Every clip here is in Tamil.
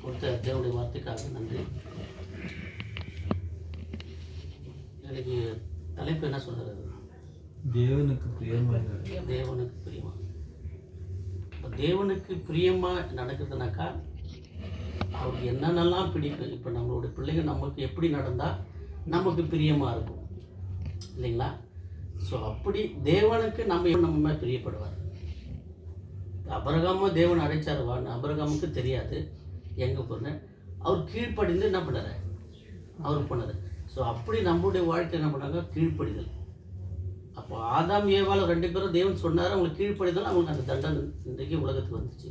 கொடுத்த தேவனுடைய வார்த்தைக்காக நன்றி. எனக்கு தலைப்பு என்ன சொல்கிறது? தேவனுக்கு பிரியமாக. தேவனுக்கு பிரியமா. இப்போ தேவனுக்கு பிரியமாக நடக்குதுனாக்கா அவருக்கு என்னென்னலாம் பிடிக்கும். இப்போ நம்மளுடைய பிள்ளைங்க நமக்கு எப்படி நடந்தால் நமக்கு பிரியமாக இருக்கும் இல்லைங்களா? ஸோ அப்படி தேவனுக்கு நம்ம மேலே பிரியப்படுவார். அபிரகாம தேவன் அழைச்சாருவான்னு அபிரகாமுக்கு தெரியாது எங்கே போன. அவர் கீழ்ப்படிந்து என்ன பண்ணார்? அவர் பண்ணார். ஸோ அப்படி நம்மளுடைய வாழ்க்கை என்ன பண்ணாங்க? கீழ்ப்படிதல். அப்போ ஆதாம் ஏவாள் 2 பேரும் தேவன் சொன்னார், அவங்களுக்கு கீழ்ப்படிதல், அவங்களுக்கு அந்த தண்டனை இன்றைக்கு உலகத்துக்கு வந்துச்சு.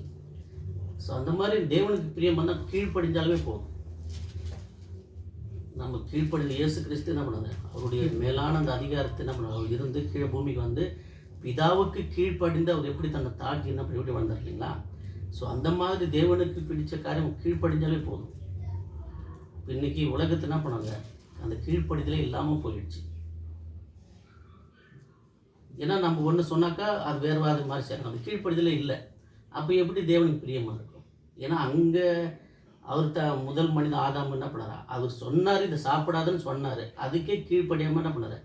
ஸோ அந்த மாதிரி தேவனுக்கு பிரியம் பண்ணால் கீழ்ப்படிஞ்சாலுமே போதும். நம்ம கீழ்ப்படிந்து இயேசு கிறிஸ்து என்ன பண்ணாங்க? அவருடைய மேலான அந்த அதிகாரத்தை என்ன பண்ணாங்க? அவர் இருந்து கீழே பூமிக்கு வந்து பிதாவுக்கு கீழ்ப்படிந்து அவர் எப்படி தன்னை தாக்கி என்ன பண்ணி எப்படி வந்தார் இல்லைங்களா? ஸோ அந்த மாதிரி தேவனுக்கு பிடிச்ச காரியம் கீழ்ப்படிஞ்சாலே போதும். இன்னைக்கு உலகத்தை என்ன பண்ணாங்க? அந்த கீழ்ப்படிதலே இல்லாமல் போயிடுச்சு. ஏன்னா நம்ம ஒன்று சொன்னாக்கா அது வேறு மாதிரி செய்யணும். அந்த கீழ்ப்படிதலே இல்லை. அப்போ எப்படி தேவனுக்கு பிரியமாக இருக்கும்? ஏன்னா அங்கே அவர் முதல் மனிதன் ஆதாம் என்ன பண்ணாரா? அவர் சொன்னார் இதை சாப்பிடாதுன்னு சொன்னார், அதுக்கே கீழ்ப்படியாமல் என்ன பண்ணார்?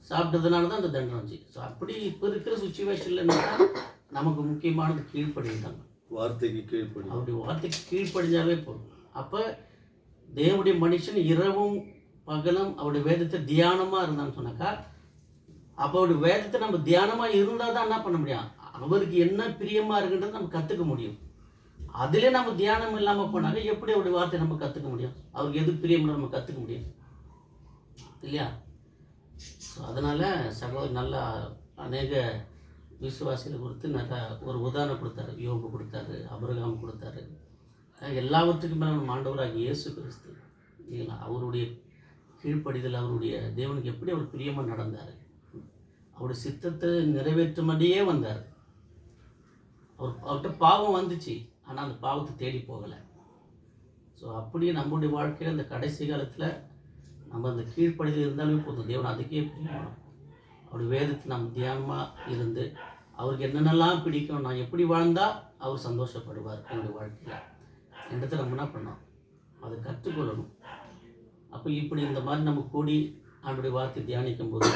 சாப்பிட்டதுனால தான் அந்த தண்டனை வந்துச்சு. ஸோ அப்படி இப்போ இருக்கிற சுச்சுவேஷனில் என்னன்னா நமக்கு முக்கியமானது கீழ்ப்படிந்தாங்க. வார்த்தைக்கு கீழ்ப்படி. அவருடைய வார்த்தைக்கு கீழ்ப்படிஞ்சாவே போதும். அப்போ தேவனுடைய மனுஷன் இரவும் பகலும் அவருடைய வேதத்தை தியானமாக இருந்தான்னு சொன்னாக்கா, அப்போ அவருடைய வேதத்தை நம்ம தியானமாக இருந்தால் தான் என்ன பண்ண முடியும்? அவருக்கு என்ன பிரியமாக இருக்குன்றது நம்ம கற்றுக்க முடியும். அதிலே நம்ம தியானம் இல்லாமல் போனாங்க எப்படி அவருடைய வார்த்தை நம்ம கற்றுக்க முடியும்? அவருக்கு எது பிரியம்னு நம்ம கற்றுக்க முடியும் இல்லையா? ஸோ அதனால் சகோதரி நல்லா அநேக விசுவாசிகளை கொடுத்து நல்லா ஒரு உதாரணம் கொடுத்தாரு. யோபு கொடுத்தாரு, அபிரகாம் கொடுத்தாரு. எல்லாவற்றுக்கும் மேலே நம்ம ஆண்டவராகிய இயேசு கிறிஸ்து இல்லைங்களா? அவருடைய கீழ்ப்படிதல், அவருடைய தேவனுக்கு எப்படி அவர் பிரியமாக நடந்தார், அவருடைய சித்தத்தை நிறைவேற்றும்படியே வந்தார். அவர்கிட்ட பாவம் வந்துச்சு, ஆனால் அந்த பாவத்தை தேடி போகலை. ஸோ அப்படியே நம்மளுடைய வாழ்க்கையில் இந்த கடைசி காலத்தில் நம்ம அந்த கீழ்ப்படிதல் இருந்தாலுமே போதும். தேவன் அதுக்கே பிரியமான அவருடைய வேதத்தை நம்ம தியானமாக இருந்து அவருக்கு என்னென்னலாம் பிடிக்கும், நான் எப்படி வாழ்ந்தால் அவர் சந்தோஷப்படுவார் என்னுடைய வாழ்க்கையில் என்றதை நம்ம என்ன பண்ணோம்? அதை கற்றுக்கொள்ளணும். அப்போ இப்படி இந்த மாதிரி நம்ம கூடி அவனுடைய வார்த்தை தியானிக்கும் போது,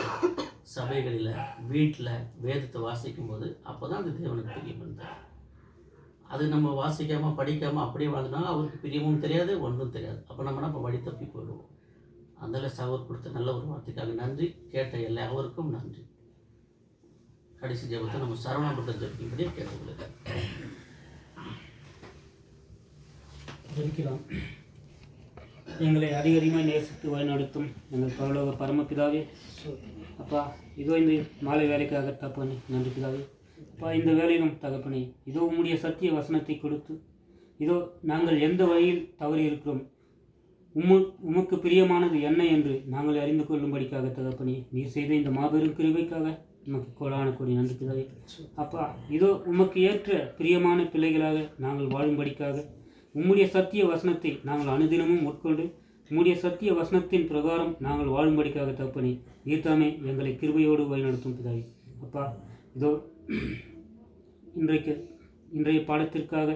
சபைகளில், வீட்டில் வேதத்தை வாசிக்கும் போது அப்போ தான் அந்த தேவனுக்கு பிரியம் இருந்தார். அது நம்ம வாசிக்காமல் படிக்காமல் அப்படியே வாழ்ந்தோம்னா அவருக்கு பிரியமும் தெரியாது, ஒன்றும் தெரியாது. அப்போ நம்மனா இப்போ வழி தப்பி போயிடுவோம். அதனால சகோதரர் கொடுத்த நல்ல ஒரு வார்த்தைக்காக நன்றி. கேட்ட எல்லாருக்கும் நன்றி. கடைசி ஜெபத்தை நம்ம சரவணப்பட்ட ஜெபிக்கும்படியே கேட்டுக்கொள்ளுங்கள். ஜெபிக்கலாம். எங்களை அதிகமாக நேசித்து வழிநடத்தும் எங்கள் பரலோக பரமபிதாவே, அப்பா இதோ இந்த மாலை வேலைக்காக தப்பனே நன்றி பிதாவே. அப்பா இந்த வேலையிலும் தகப்பனே, இதோ உம்முடைய சத்திய வசனத்தை கொடுத்து இதோ நாங்கள் எந்த வழியில் தவறி இருக்கிறோம், உமக்கு பிரியமானது என்ன என்று நாங்கள் அறிந்து கொள்ளும்படிக்காக தகப்பனே, நீர் செய்த இந்த மாபெரும் கிருபைக்காக உமக்கு கோடான கோடி நன்றி பிதாவே. அப்பா இதோ உமக்கு ஏற்ற பிரியமான பிள்ளைகளாக நாங்கள் வாழும்படிக்காக உம்முடைய சத்திய வசனத்தை நாங்கள் அனுதினமும் உட்கொண்டு உம்முடைய சத்திய வசனத்தின் பிரகாரம் நாங்கள் வாழும்படிக்காக தகப்பனே, நீர்தாமே எங்களை கிருபையோடு வழிநடத்தும் பிதாவே. அப்பா இதோ இன்றைய பாடத்திற்காக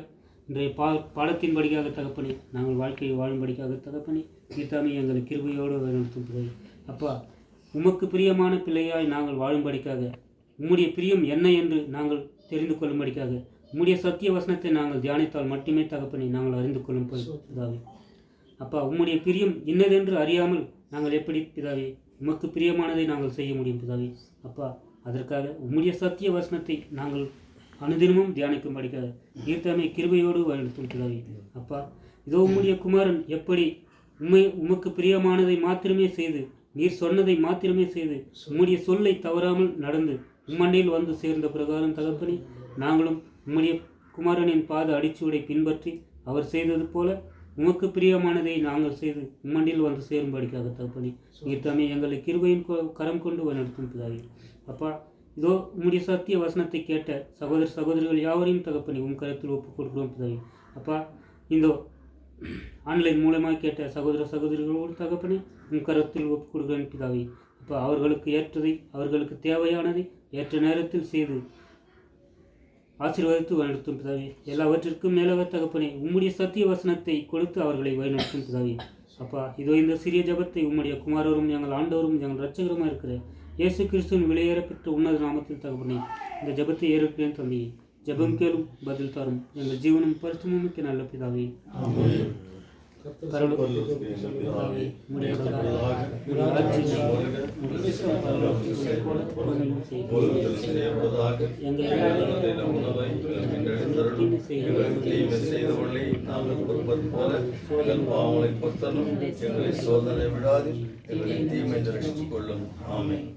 இன்றைய பாடத்தின்படிக்காக தகப்பனே, நாங்கள் வாழ்க்கையை வாழும்படிக்காக தகப்பனே, நீர்தாமே எங்களை கிருபையோடு வழிநடத்தும் பிதாவே. அப்பா உமக்கு பிரியமான பிள்ளையாய் நாங்கள் வாழும்படிக்காக உம்முடைய பிரியம் என்ன என்று நாங்கள் தெரிந்து கொள்ளும்படிக்காக உம்முடைய சத்திய வசனத்தை நாங்கள் தியானித்தால் மட்டுமே தகப்பனே நாங்கள் அறிந்து கொள்ளும் பிதாவே. அப்பா உம்முடைய பிரியம் இன்னதென்று அறியாமல் நாங்கள் எப்படி பிதாவே உமக்கு பிரியமானதை நாங்கள் செய்ய முடியும் பிதாவே. அப்பா அதற்காக உம்முடைய சத்திய வசனத்தை நாங்கள் அனுதினமும் தியானிக்கும்படிக்காக நீர்தாமே கிருபையோடு வழிநடத்தும் பிதாவே. அப்பா இதோ உம்முடைய குமாரன் எப்படி உமக்கு பிரியமானதை மாத்திரமே செய்து நீர் சொன்னதை மாத்திரமே செய்து உம்முடைய சொல்லை தவறாமல் நடந்து உம்மண்டையில் வந்து சேர்ந்த பிரகாரம் தகப்பனே, நாங்களும் உம்முடைய குமாரனின் பாத அடிச்சுவடை பின்பற்றி அவர் செய்தது போல உமக்கு பிரியமானதை நாங்கள் செய்து உம்மண்டில் வந்து சேரும்படிக்காக தகப்பனே, நீர்தாமே எங்களை கிருபையின் கரம் கொண்டு வழிநடத்தும் பிதாவே. அப்பா இதோ உம்முடைய சத்திய வசனத்தை கேட்ட சகோதரிகள் யாவரையும் தகப்பனே உம் கருத்தில் ஒப்புக் கொடுக்கிறோம் பிதாவே. அப்பா இந்த ஆன்லைன் மூலமாக கேட்ட சகோதரிகளோடு தகப்பனே உம் கருத்தில் ஒப்புக் கொடுக்கிறேன் பிதாவே. அப்போ அவர்களுக்கு ஏற்றதை அவர்களுக்கு தேவையானதை ஏற்ற நேரத்தில் செய்து ஆசீர்வதித்து வழிநடத்தும் பிதாவே. எல்லாவற்றிற்கும் மேலாக தகப்பனே, உம்முடைய சத்திய வசனத்தை கொடுத்து அவர்களை வழிநடத்தும் பிதாவே. அப்பா, இதோ இந்த சிறிய ஜபத்தை உம்முடைய குமாரரும் எங்கள் ஆண்டவரும் எங்கள் இரட்சகருமாக இருக்கிற இயேசு கிறிஸ்துவின் விலையேறப்பெற்ற உன்னத நாமத்தில் தகப்பனே, இந்த ஜபத்தை ஏற்கிறேன் தந்தையே. ஜபம் கேளும், பதில் தாரும். எங்கள் ஜீவனும் பரிசுத்தமும் மிக்க நல்ல பிதாவே. சோதனை விடாது எங்களை தீமை கொள்ளும். ஆமென்.